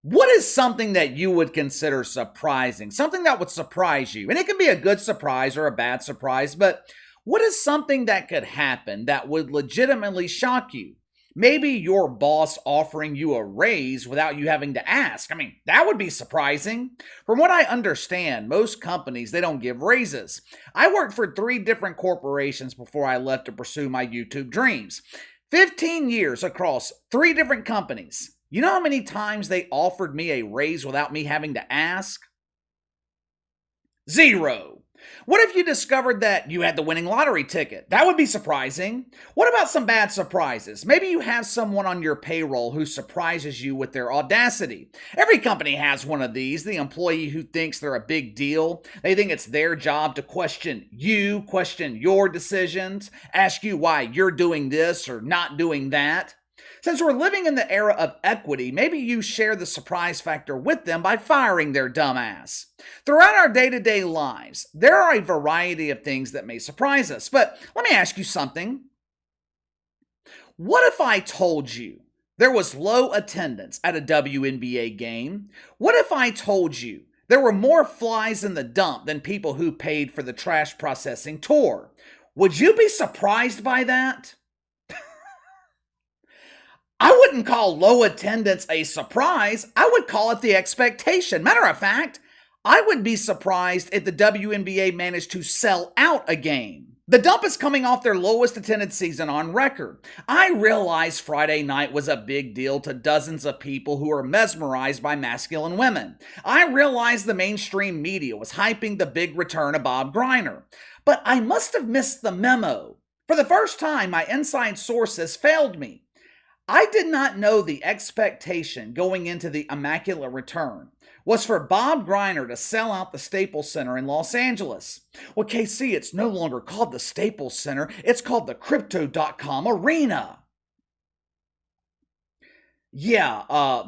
What is something that you would consider surprising? Something that would surprise you? And it can be a good surprise or a bad surprise, but what is something that could happen that would legitimately shock you? Maybe your boss offering you a raise without you having to ask. I mean, that would be surprising. From what I understand, most companies, they don't give raises. I worked for 3 different corporations before I left to pursue my YouTube dreams. 15 years across 3 different companies. You know how many times they offered me a raise without me having to ask? 0. What if you discovered that you had the winning lottery ticket? That would be surprising. What about some bad surprises? Maybe you have someone on your payroll who surprises you with their audacity. Every company has one of these, the employee who thinks they're a big deal. They think it's their job to question you, question your decisions, ask you why you're doing this or not doing that. Since we're living in the era of equity, maybe you share the surprise factor with them by firing their dumbass. Throughout our day-to-day lives, there are a variety of things that may surprise us. But let me ask you something. What if I told you there was low attendance at a WNBA game? What if I told you there were more flies in the dump than people who paid for the trash processing tour? Would you be surprised by that? I wouldn't call low attendance a surprise. I would call it the expectation. Matter of fact, I would be surprised if the WNBA managed to sell out a game. The dump is coming off their lowest attended season on record. I realize Friday night was a big deal to dozens of people who are mesmerized by masculine women. I realize the mainstream media was hyping the big return of Bob Griner. But I must have missed the memo. For the first time, my inside sources failed me. I did not know the expectation going into the Immaculate Return was for Bob Griner to sell out the Staples Center in Los Angeles. Well, KC, it's no longer called the Staples Center, it's called the Crypto.com Arena. Yeah,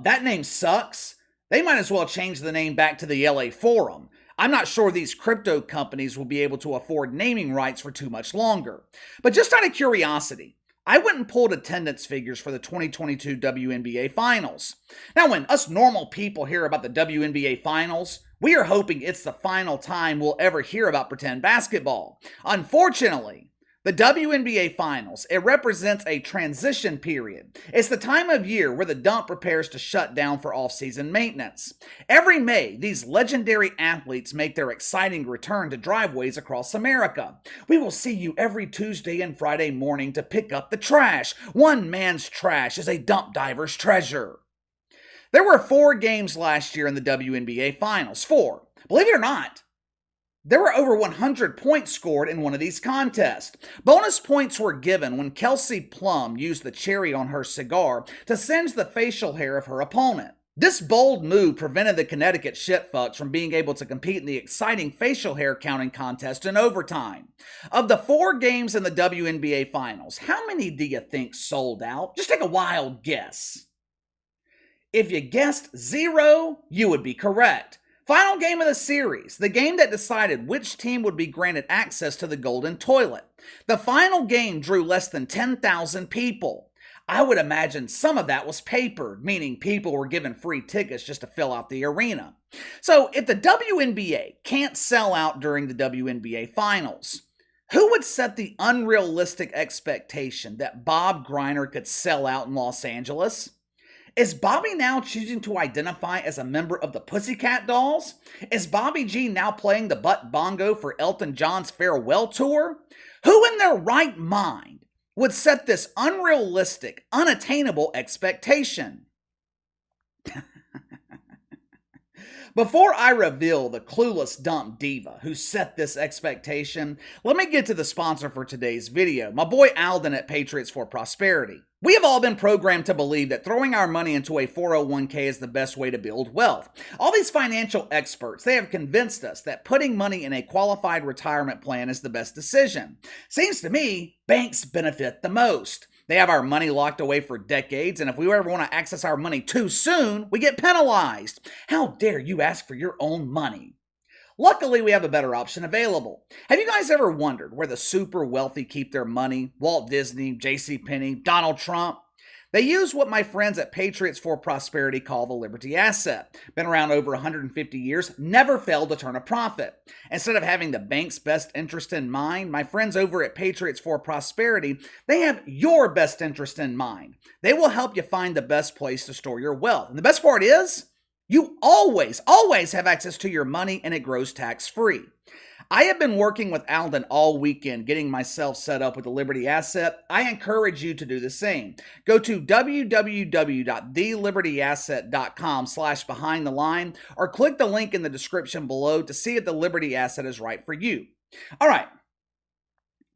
that name sucks. They might as well change the name back to the LA Forum. I'm not sure these crypto companies will be able to afford naming rights for too much longer. But just out of curiosity, I went and pulled attendance figures for the 2022 WNBA Finals. Now, when us normal people hear about the WNBA Finals, we are hoping it's the final time we'll ever hear about pretend basketball. Unfortunately, the WNBA Finals, it represents a transition period. It's the time of year where the dump prepares to shut down for off-season maintenance. Every May, these legendary athletes make their exciting return to driveways across America. We will see you every Tuesday and Friday morning to pick up the trash. One man's trash is a dump diver's treasure. There were 4 games last year in the WNBA Finals. 4. Believe it or not, there were over 100 points scored in one of these contests. Bonus points were given when Kelsey Plum used the cherry on her cigar to singe the facial hair of her opponent. This bold move prevented the Connecticut shitfucks from being able to compete in the exciting facial hair counting contest in overtime. Of the 4 games in the WNBA Finals, how many do you think sold out? Just take a wild guess. If you guessed 0, you would be correct. Final game of the series, the game that decided which team would be granted access to the Golden Toilet. The final game drew less than 10,000 people. I would imagine some of that was papered, meaning people were given free tickets just to fill out the arena. So if the WNBA can't sell out during the WNBA Finals, who would set the unrealistic expectation that Bob Griner could sell out in Los Angeles? Is Bobby now choosing to identify as a member of the Pussycat Dolls? Is Bobby G now playing the butt bongo for Elton John's farewell tour? Who in their right mind would set this unrealistic, unattainable expectation? Before I reveal the clueless dump diva who set this expectation, let me get to the sponsor for today's video, my boy Alden at Patriots for Prosperity. We have all been programmed to believe that throwing our money into a 401k is the best way to build wealth. All these financial experts, they have convinced us that putting money in a qualified retirement plan is the best decision. Seems to me, banks benefit the most. They have our money locked away for decades, and if we ever want to access our money too soon, we get penalized. How dare you ask for your own money? Luckily, we have a better option available. Have you guys ever wondered where the super wealthy keep their money? Walt Disney, JCPenney, Donald Trump? They use what my friends at Patriots for Prosperity call the Liberty Asset. Been around over 150 years, never failed to turn a profit. Instead of having the bank's best interest in mind, my friends over at Patriots for Prosperity, they have your best interest in mind. They will help you find the best place to store your wealth. And the best part is, you always have access to your money, and it grows tax-free. I have been working with Alden all weekend getting myself set up with the Liberty Asset. I encourage you to do the same. Go to www.thelibertyasset.com/behindtheline or click the link in the description below to see if the Liberty Asset is right for you. All right.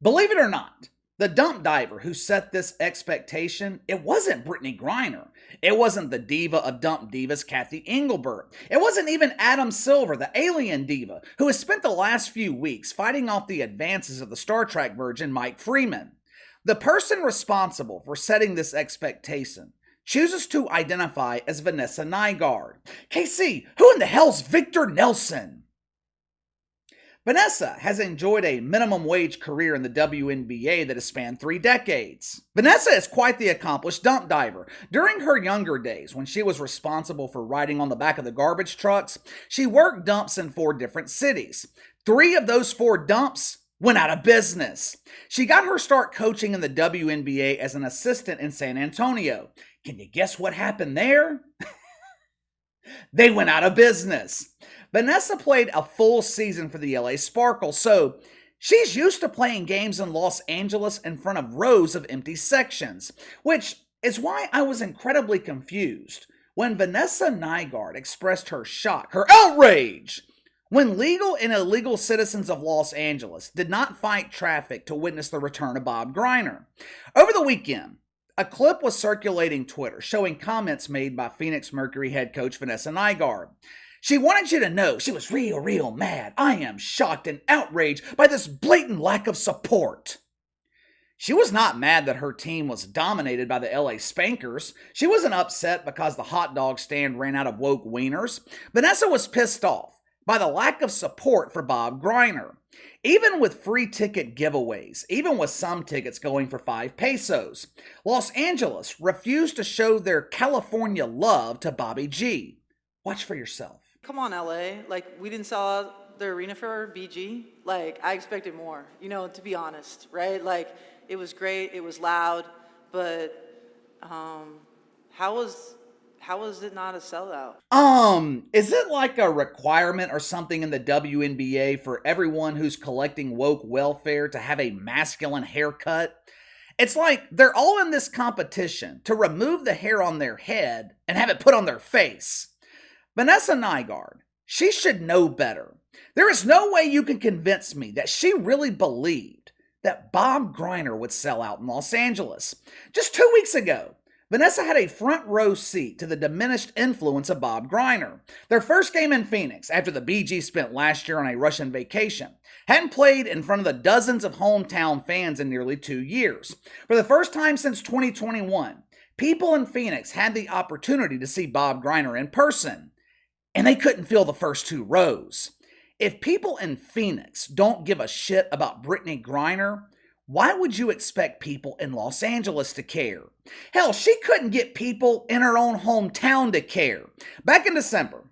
Believe it or not, the dump diver who set this expectation, it wasn't Brittney Griner. It wasn't the diva of dump divas, Kathy Engelbert. It wasn't even Adam Silver, the alien diva, who has spent the last few weeks fighting off the advances of the Star Trek virgin Mike Freeman. The person responsible for setting this expectation chooses to identify as Vanessa Nygaard. KC, who in the hell's Victor Nelson? Vanessa has enjoyed a minimum wage career in the WNBA that has spanned 3 decades. Vanessa is quite the accomplished dump diver. During her younger days, when she was responsible for riding on the back of the garbage trucks, she worked dumps in 4 different cities. 3 of those 4 dumps went out of business. She got her start coaching in the WNBA as an assistant in San Antonio. Can you guess what happened there? They went out of business. Vanessa played a full season for the LA Sparkle, so she's used to playing games in Los Angeles in front of rows of empty sections, which is why I was incredibly confused when Vanessa Nygaard expressed her shock, her outrage, when legal and illegal citizens of Los Angeles did not fight traffic to witness the return of Bob Griner. Over the weekend, a clip was circulating Twitter showing comments made by Phoenix Mercury head coach Vanessa Nygaard. She wanted you to know she was real mad. I am shocked and outraged by this blatant lack of support. She was not mad that her team was dominated by the LA Spankers. She wasn't upset because the hot dog stand ran out of woke wieners. Vanessa was pissed off by the lack of support for Bob Griner. Even with free ticket giveaways, even with some tickets going for 5 pesos, Los Angeles refused to show their California love to Bobby G. Watch for yourself. Come on, LA. Like, we didn't sell out the arena for BG. Like, I expected more, to be honest, right? Like, it was great, it was loud, but how was it not a sellout? Is it like a requirement or something in the WNBA for everyone who's collecting woke welfare to have a masculine haircut? It's like they're all in this competition to remove the hair on their head and have it put on their face. Vanessa Nygaard, she should know better. There is no way you can convince me that she really believed that Bob Griner would sell out in Los Angeles. Just 2 weeks ago, Vanessa had a front row seat to the diminished influence of Bob Griner. Their first game in Phoenix, after the BG spent last year on a Russian vacation, hadn't played in front of the dozens of hometown fans in nearly 2 years. For the first time since 2021, people in Phoenix had the opportunity to see Bob Griner in person, and they couldn't fill the first 2 rows. If people in Phoenix don't give a shit about Brittney Griner, why would you expect people in Los Angeles to care? Hell, she couldn't get people in her own hometown to care. Back in December,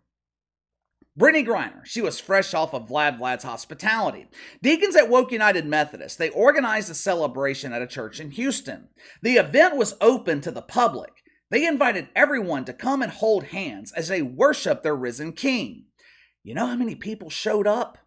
Brittney Griner, she was fresh off of Vlad's hospitality. Deacons at Woke United Methodist, they organized a celebration at a church in Houston. The event was open to the public. They invited everyone to come and hold hands as they worship their risen king. You know how many people showed up?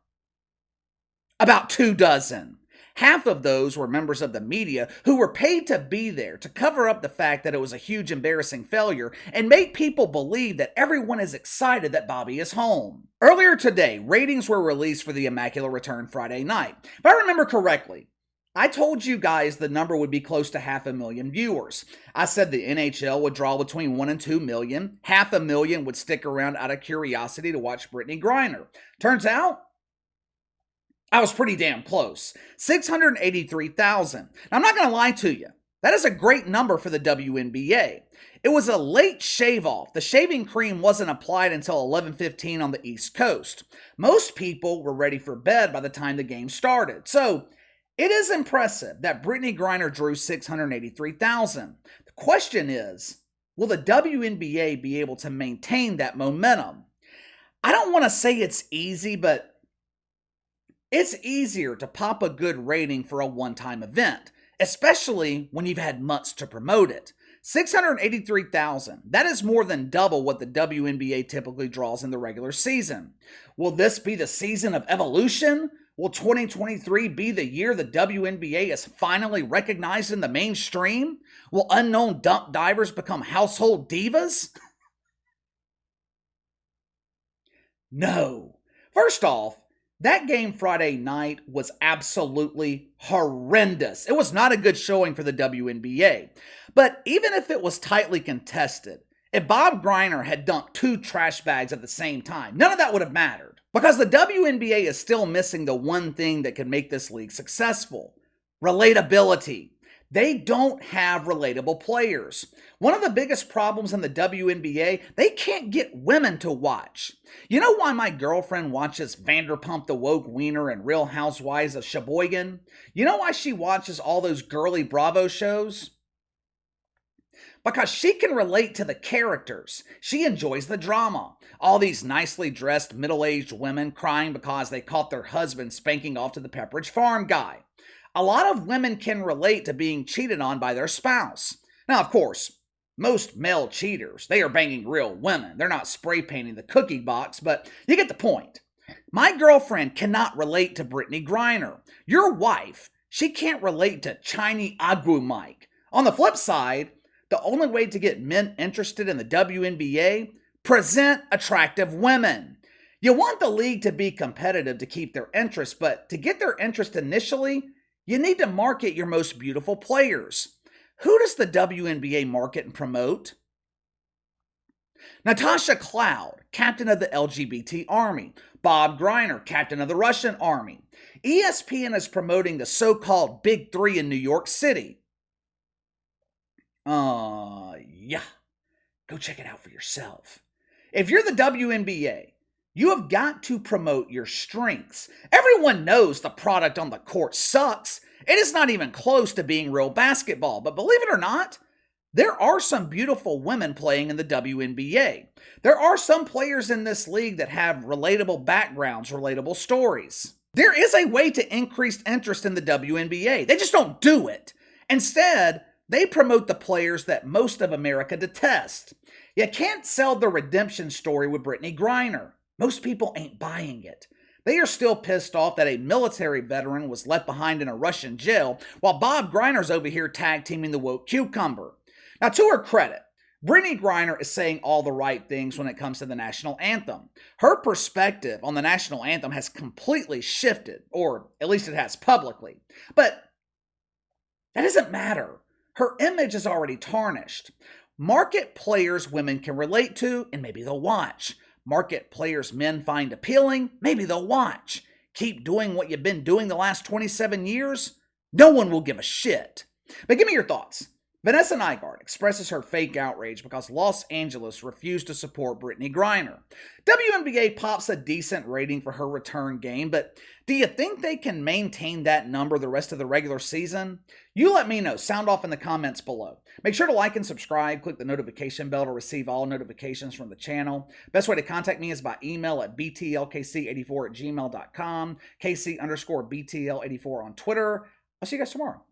About 24. Half of those were members of the media who were paid to be there to cover up the fact that it was a huge embarrassing failure and make people believe that everyone is excited that Bobby is home. Earlier today, ratings were released for the Immaculate Return Friday night. If I remember correctly, I told you guys the number would be close to 500,000 viewers. I said the NHL would draw between 1 and 2 million. 500,000 would stick around out of curiosity to watch Brittney Griner. Turns out, I was pretty damn close. 683,000. Now, I'm not going to lie to you. That is a great number for the WNBA. It was a late shave off. The shaving cream wasn't applied until 11:15 on the East Coast. Most people were ready for bed by the time the game started. So, it is impressive that Brittney Griner drew 683,000. The The question is, will the WNBA be able to maintain that momentum? I don't want to say it's easy, but it's easier to pop a good rating for a one-time event, especially when you've had months to promote it. 683,000. That is more than double what the WNBA typically draws in the regular season. Will this be the season of evolution? Will 2023 be the year the WNBA is finally recognized in the mainstream? Will unknown dump divers become household divas? No. First off, that game Friday night was absolutely horrendous. It was not a good showing for the WNBA. But even if it was tightly contested, if Bob Griner had dumped 2 trash bags at the same time, none of that would have mattered. Because the WNBA is still missing the one thing that could make this league successful: relatability. They don't have relatable players. One of the biggest problems in the WNBA, they can't get women to watch. You know why my girlfriend watches Vanderpump the Woke Wiener and Real Housewives of Sheboygan? You know why she watches all those girly Bravo shows? Because she can relate to the characters. She enjoys the drama. All these nicely dressed middle-aged women crying because they caught their husband spanking off to the Pepperidge Farm guy. A lot of women can relate to being cheated on by their spouse. Now, of course, most male cheaters, they are banging real women. They're not spray painting the cookie box, but you get the point. My girlfriend cannot relate to Brittney Griner. Your wife, she can't relate to Chiny Agu Mike. On the flip side, the only way to get men interested in the WNBA, present attractive women. You want the league to be competitive to keep their interest, but to get their interest initially, you need to market your most beautiful players. Who does the WNBA market and promote? Natasha Cloud, captain of the LGBT Army. Bob Griner, captain of the Russian Army. ESPN is promoting the so-called Big Three in New York City. Yeah. Go check it out for yourself. If you're the WNBA, you have got to promote your strengths. Everyone knows the product on the court sucks. It is not even close to being real basketball. But believe it or not, there are some beautiful women playing in the WNBA. There are some players in this league that have relatable backgrounds, relatable stories. There is a way to increase interest in the WNBA. They just don't do it. Instead, they promote the players that most of America detest. You can't sell the redemption story with Brittney Griner. Most people ain't buying it. They are still pissed off that a military veteran was left behind in a Russian jail while Bob Griner's over here tag teaming the woke cucumber. Now, to her credit, Brittney Griner is saying all the right things when it comes to the national anthem. Her perspective on the national anthem has completely shifted, or at least it has publicly. But that doesn't matter. Her image is already tarnished. Market players women can relate to, and maybe they'll watch. Market players men find appealing, maybe they'll watch. Keep doing what you've been doing the last 27 years? No one will give a shit. But give me your thoughts. Vanessa Nygaard expresses her fake outrage because Los Angeles refused to support Brittney Griner. WNBA pops a decent rating for her return game, but do you think they can maintain that number the rest of the regular season? You let me know. Sound off in the comments below. Make sure to like and subscribe. Click the notification bell to receive all notifications from the channel. Best way to contact me is by email at btlkc84@gmail.com, KC_BTL84 on Twitter. I'll see you guys tomorrow.